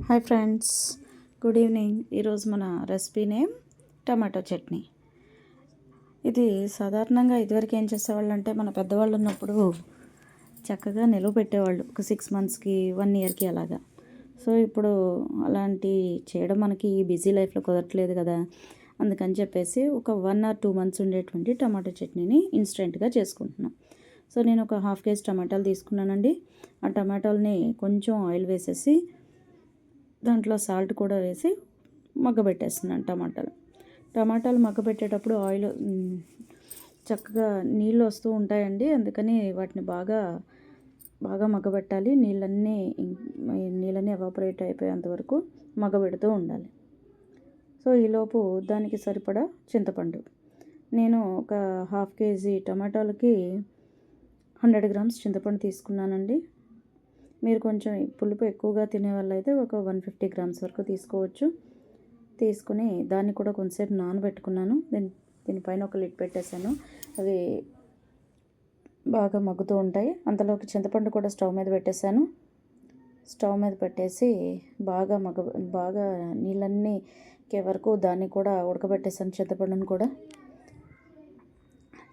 Hi friends, good evening. ఈరోజు మన recipe name tomato chutney. ఇది సాధారణంగా ఇదివరకు ఏం చేసేవాళ్ళు అంటే మన పెద్దవాళ్ళు ఉన్నప్పుడు చక్కగా నిలువ పెట్టేవాళ్ళు ఒక 6 మంత్స్కి 1 ఇయర్కి అలాగా. సో ఇప్పుడు అలాంటి చేయడం మనకి ఈ బిజీ లైఫ్లో కుదరట్లేదు కదా, అందుకని చెప్పేసి ఒక 1 or 2 మంత్స్ ఉండేటువంటి టమాటో చట్నీని ఇన్స్టెంట్గా చేసుకుంటున్నాం. సో నేను ఒక 1/2 kg టమాటాలు తీసుకున్నానండి. ఆ టమాటాలని కొంచెం ఆయిల్ వేసేసి దాంట్లో సాల్ట్ కూడా వేసి మగ్గబెట్టేస్తున్నాను. టమాటాలు మగ్గబెట్టేటప్పుడు ఆయిల్ చక్కగా నీళ్ళు వస్తూ ఉంటాయండి, అందుకని వాటిని బాగా మగ్గబెట్టాలి. నీళ్ళన్నీ ఎవాపరేట్ అయిపోయేంత వరకు మగ్గబెడుతూ ఉండాలి. సో ఈలోపు దానికి సరిపడా చింతపండు, నేను ఒక 1/2 kg టమాటాలకి 100 grams చింతపండు తీసుకున్నానండి. మీరు కొంచెం పులుపు ఎక్కువగా తినే వాళ్ళైతే ఒక 150 grams వరకు తీసుకోవచ్చు. తీసుకుని దాన్ని కూడా కొంచెంసేపు నానబెట్టుకున్నాను. దీనిపైన ఒక లిడ్ పెట్టేశాను. అవి బాగా మగ్గుతూ ఉంటాయి. అంతలోకి చింతపండు కూడా స్టవ్ మీద పెట్టేశాను. స్టవ్ మీద పెట్టేసి బాగా నీళ్ళన్నీ వరకు దాన్ని కూడా ఉడకబెట్టేశాను.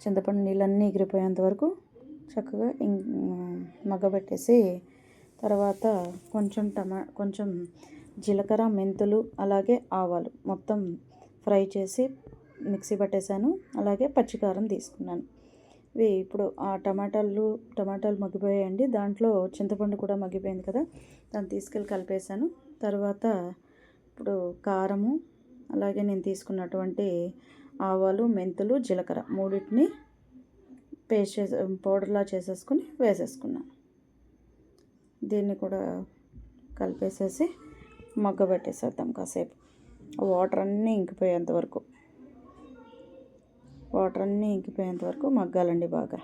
చింతపండు నీళ్ళన్నీ ఎగిరిపోయేంత వరకు చక్కగా మగ్గబెట్టేసి తర్వాత కొంచెం జీలకర్ర, మెంతులు, అలాగే ఆవాలు మొత్తం ఫ్రై చేసి మిక్సీ పట్టేశాను. అలాగే పచ్చికారం తీసుకున్నాను. ఇప్పుడు ఆ టమాటాలు మగ్గిపోయాయండి. దాంట్లో చింతపండు కూడా మగ్గిపోయింది కదా, దాన్ని తీసుకెళ్ళి కలిపేశాను. తర్వాత ఇప్పుడు కారము, అలాగే నేను తీసుకున్నటువంటి ఆవాలు, మెంతులు, జీలకర్ర మూడింటిని పౌడర్లా చేసేసుకుని వేసేసుకున్నాను. దీన్ని కూడా కలిపేసేసి మగ్గబెట్టేసేద్దాం కాసేపు. వాటర్ అన్నీ ఇంకిపోయేంత వరకు మగ్గాలండి బాగా.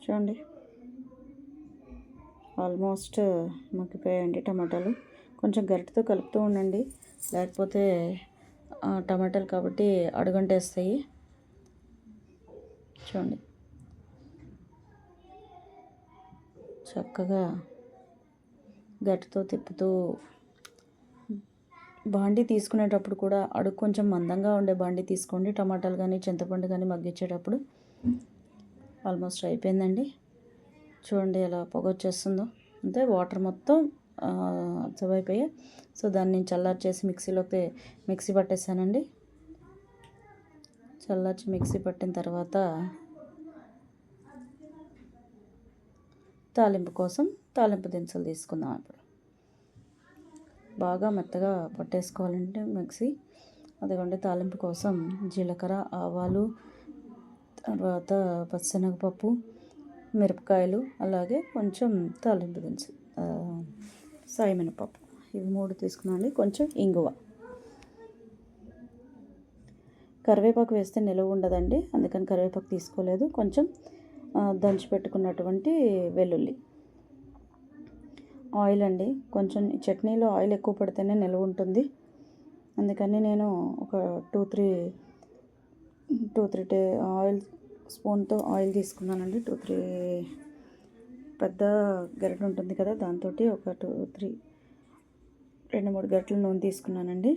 చూడండి, ఆల్మోస్ట్ మగ్గిపోయాయండి టమాటాలు. కొంచెం గరిటెతో కలుపుతూ ఉండండి, లేకపోతే టమాటాలు కాబట్టి అడుగంటేస్తాయి. చూడండి, చక్కగా గట్టితో తిప్పుతూ బాండీ తీసుకునేటప్పుడు కూడా అడుగు కొంచెం మందంగా ఉండే బాండీ తీసుకోండి. టమాటాలు కానీ చింతపండు కానీ మగ్గించేటప్పుడు. ఆల్మోస్ట్ అయిపోయిందండి. చూడండి ఎలా పొగ వచ్చేస్తుందో. అంటే వాటర్ మొత్తం అబ్జర్వ్ అయిపోయాయి. సో దాన్ని నేను చల్లార్చేసి మిక్సీ పట్టేసానండి. మిక్సీ పట్టిన తర్వాత తాలింపు దినుసులు తీసుకుందాం. ఇప్పుడు బాగా మెత్తగా పట్టేసుకోవాలంటే మిక్సీ. అదిగోండి, తాలింపు కోసం జీలకర్ర, ఆవాలు, తర్వాత పచ్చిశనగపప్పు, మిరపకాయలు, అలాగే కొంచెం తాలింపు దినుసు సాయిమినపప్పు, ఇవి 3 తీసుకున్నాను. కొంచెం ఇంగువ, కరివేపాకు వేస్తే నిలువ ఉండదండి, అందుకని కరివేపాకు తీసుకోలేదు. కొంచెం దంచి పెట్టుకున్నటువంటి వెల్లుల్లి, ఆయిల్ అండి. కొంచెం చట్నీలో ఆయిల్ ఎక్కువ పడితేనే నిలువ ఉంటుంది, అందుకని నేను ఒక 2-3 స్పూన్తో ఆయిల్ తీసుకున్నానండి. 2-3 పెద్ద గరిటె ఉంటుంది కదా, దాంతో ఒక 2-3 గరిటెల నూనె తీసుకున్నానండి.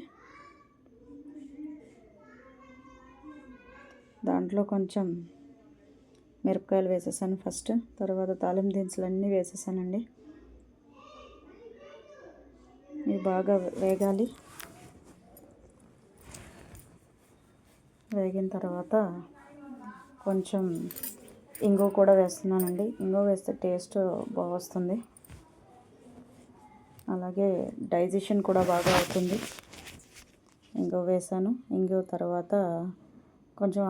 దాంట్లో కొంచెం మిరపకాయలు వేసేసాను ఫస్ట్. తర్వాత తాలింపు దినుసులు అన్నీ వేసేసానండి. ఇవి బాగా వేగాలి. వేగిన తర్వాత కొంచెం ఇంగువ కూడా వేస్తున్నానండి. ఇంగువ వేస్తే టేస్ట్ బాగా వస్తుంది, అలాగే డైజెషన్ కూడా బాగా అవుతుంది. ఇంగువ వేసాను. ఇంగువ తర్వాత కొంచెం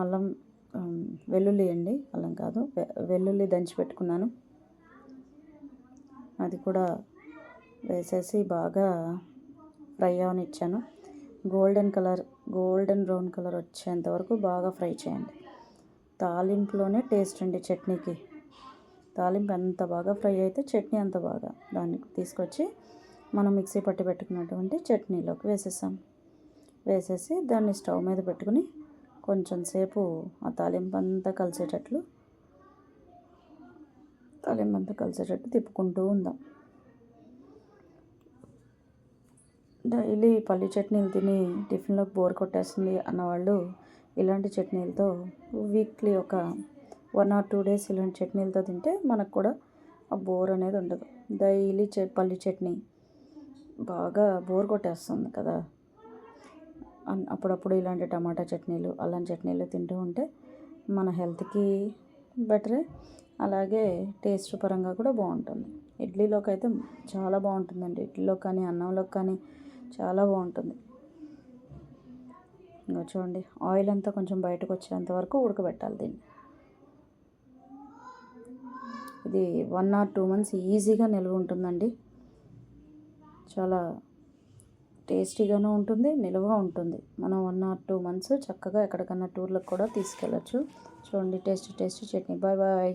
వెల్లుల్లి అండి, అల్లం కాదు, వెల్లుల్లి దంచి పెట్టుకున్నాను. అది కూడా వేసేసి బాగా ఫ్రై అవనిచ్చాను. గోల్డెన్ బ్రౌన్ కలర్ వచ్చేంత వరకు బాగా ఫ్రై చేయండి. తాలింపులోనే టేస్ట్ అండి చట్నీకి. తాలింపు ఎంత బాగా ఫ్రై అయితే చట్నీ అంత బాగా. దాన్ని తీసుకొచ్చి మనం మిక్సీ పట్టి పెట్టుకున్నటువంటి చట్నీలోకి వేసేసి దాన్ని స్టవ్ మీద పెట్టుకుని కొంచెం సేపు ఆ తాలింపు అంతా కలిసేటట్లు తిప్పుకుంటూ ఉందాం. డైలీ పల్లి చట్నీలు తిని టిఫిన్లోకి బోర్ కొట్టేస్తుంది అన్నవాళ్ళు ఇలాంటి చట్నీలతో వీక్లీ ఒక 1 or 2 days ఇలాంటి చట్నీలతో తింటే మనకు కూడా ఆ బోర్ అనేది ఉండదు. డైలీ పల్లి చట్నీ బాగా బోర్ కొట్టేస్తుంది కదా. అప్పుడప్పుడు ఇలాంటి టమాటా చట్నీలు, అల్లం చట్నీలు తింటూ ఉంటే మన హెల్త్కి బెటరే, అలాగే టేస్ట్ పరంగా కూడా బాగుంటుంది. ఇడ్లీలోకి అయితే చాలా బాగుంటుందండి. ఇడ్లీలో కానీ అన్నంలోకి కానీ చాలా బాగుంటుంది. ఇంకా చూడండి, ఆయిల్ అంతా కొంచెం బయటకు వచ్చేంత వరకు ఉడకబెట్టాలి దీన్ని. ఇది 1 or 2 months ఈజీగా నిల్వ ఉంటుందండి. చాలా టేస్టీగాను ఉంటుంది, నిల్వ ఉంటుంది. మనం 1 or 2 months చక్కగా ఎక్కడికన్నా టూర్లకు కూడా తీసుకెళ్ళచ్చు. చూడండి, టేస్టీ చట్నీ. Bye bye.